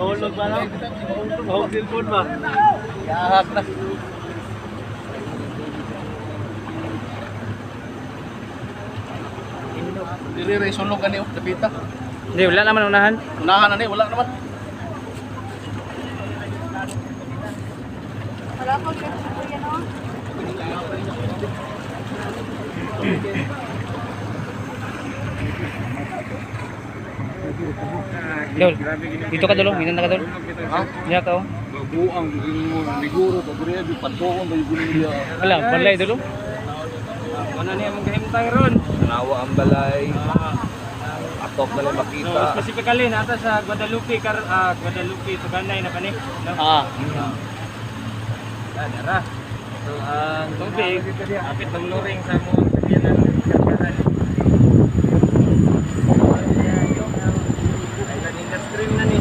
Mahulog ba lang? Mahulog cellphone ba? Yahak na. Dili rin sulog ka niyo, napita. Hindi, wala naman unahan. Unahan na niyo, wala naman. Wala po siya po yan o. Dol, dito ka dolo, hinanda ka dolo. Ha? Diya ka o. Babuang, liguro, pagrebi, pantuon, bayo guliya. Wala, balay dolo. Ano niya mong kahimtang ron? Nawa ang balay. Atok na lang makita. So, specifically nata sa Guadalupe, Guadalupe Tuganay na kani. No? Dara. So ang tubig apit ng luring sa mo sakyanan kargahan. Ay kanina stream na ni.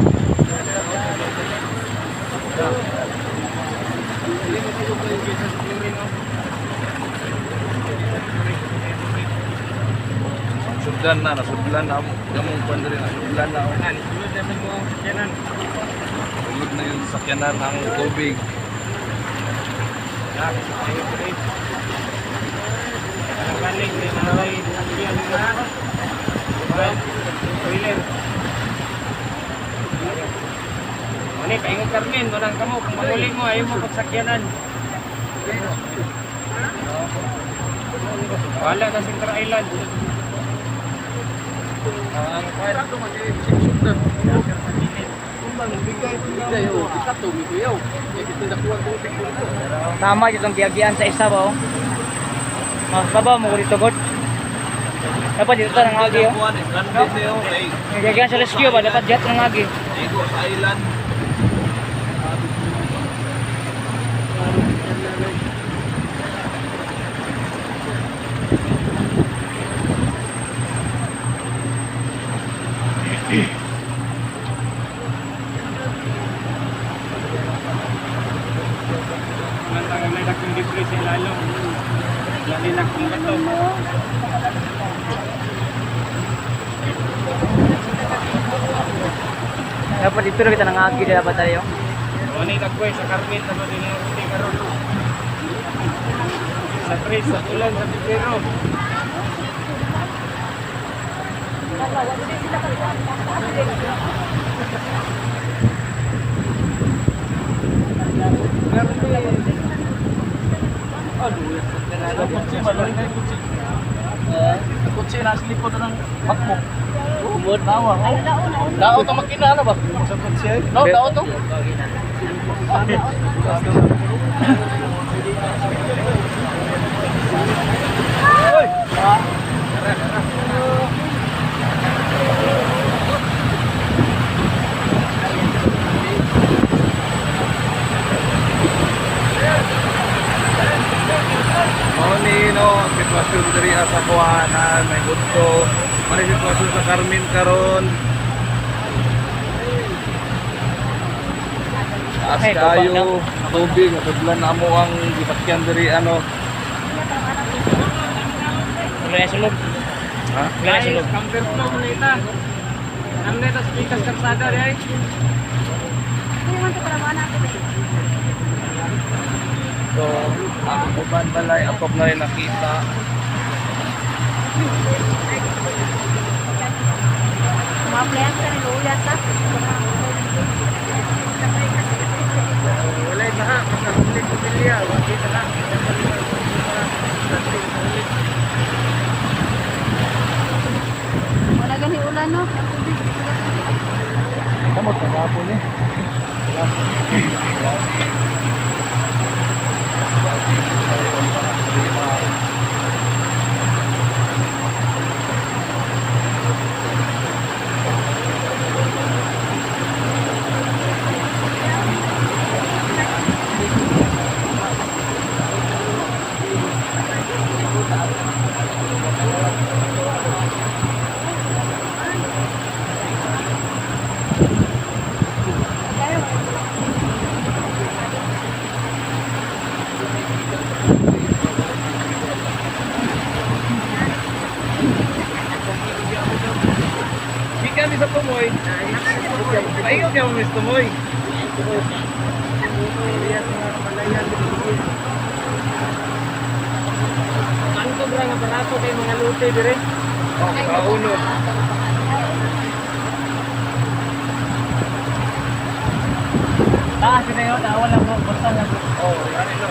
Sudlan na, nasudlan na. Gamong pwede rin, nasudlan na. Sulod na sa mo sakyanan. Tulog na yung sakyanan ng tubig. Ayo break. Ang balik ni nanay sakyan na. Trailer. Ani paingon Carmen, walang kamo kung mahuli mo ayaw mo pagsakyanan. Wala na Center Island. Ang kwento mo mag-sudlan. Bigay o, ikato, bigay. Ito nakuha ko ito. Tama itong giyagian sa isa ba o. Mas baba mo ko dito god. Dapat dito ng agi o. Giyagian sa rescue ba, dapat jet ng agi. Ego sa island. Mantang may dakong libre sa ilalong. Lali na kung bato. Dapat dito na kita ng agi dapat tayo. O ni nagboy sa Carmen na ba din yung puti karon. Sa Tris, sa Tulan, sa Pipero. Kutsi na sa likod ng bakmo. Umod nawa. Dao to makina na ba? Sa kutsi. No, dao to. Oy. No, sitwasyon diri sa kuhanan, may budto, may sitwasyon sa Carmen karon. Taas Ay, kayo, tubig, natudlan na mo ang gisakyan diri ano. Wala na sulog. Ha? Wala na sulog. Counterflow mo na ita. Ang neta sa pikas karsada rin ay. Hindi man ito para mga natin. So, ang uban balay, atop na rin nakita. Mga plants ka rin luya sa. Walay baha, magkakulit ko pilya. Wakit na lang. Wala gani ulan no. Ang tubig. Kamot na po ni. Paingaw kaya mo gusto mo eh. Ano to bra nga barato kay mga lute dire? Oh, kaunod. Taas na yun, wala mo, basta lang. Oh, yan ito.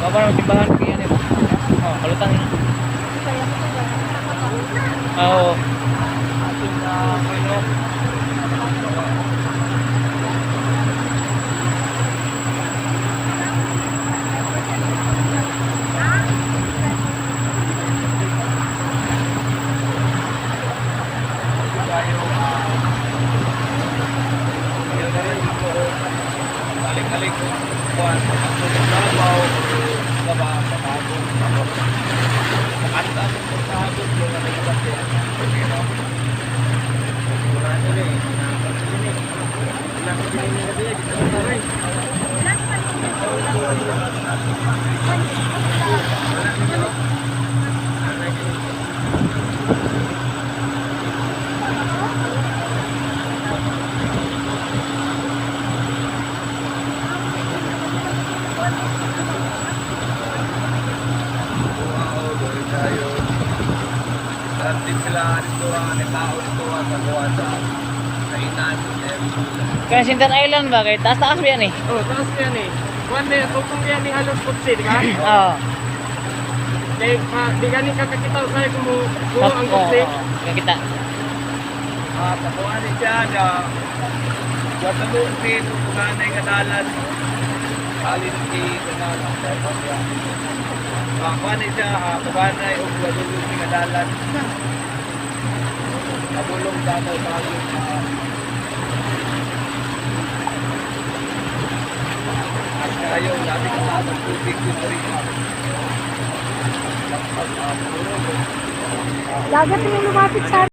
Baba ng timbangan ko yan eh. Oh, kalutang yun. Oo. Balik-balik ko. Kuan, ang trabaho, baba, babago. Anda, babago, yung ano yung kasi. Pero, wala nila eh. Wala ko pinili na din. Ito na rin. Din sila dito ang tao dito sa kuwan sa kainan. Kaya Center Island ba? Kaya taas-taas ba yan eh? Oh, taas yan eh. Kuwan na yung tukong yan ni halos kutsi, di ka? Oo. Kaya di ka ni kakakitaw sa'yo kung buo ang kutsi. Kaya kita. Tapuan ni siya na buat na lutin, kanay kadalan. Alin ki kadalan. Kuwan ni siya, kabanay o buat na lutin kadalan. Nabulong dadaw bago. At ayaw natin kung tubig dito rin. Dagat yung lumapit sa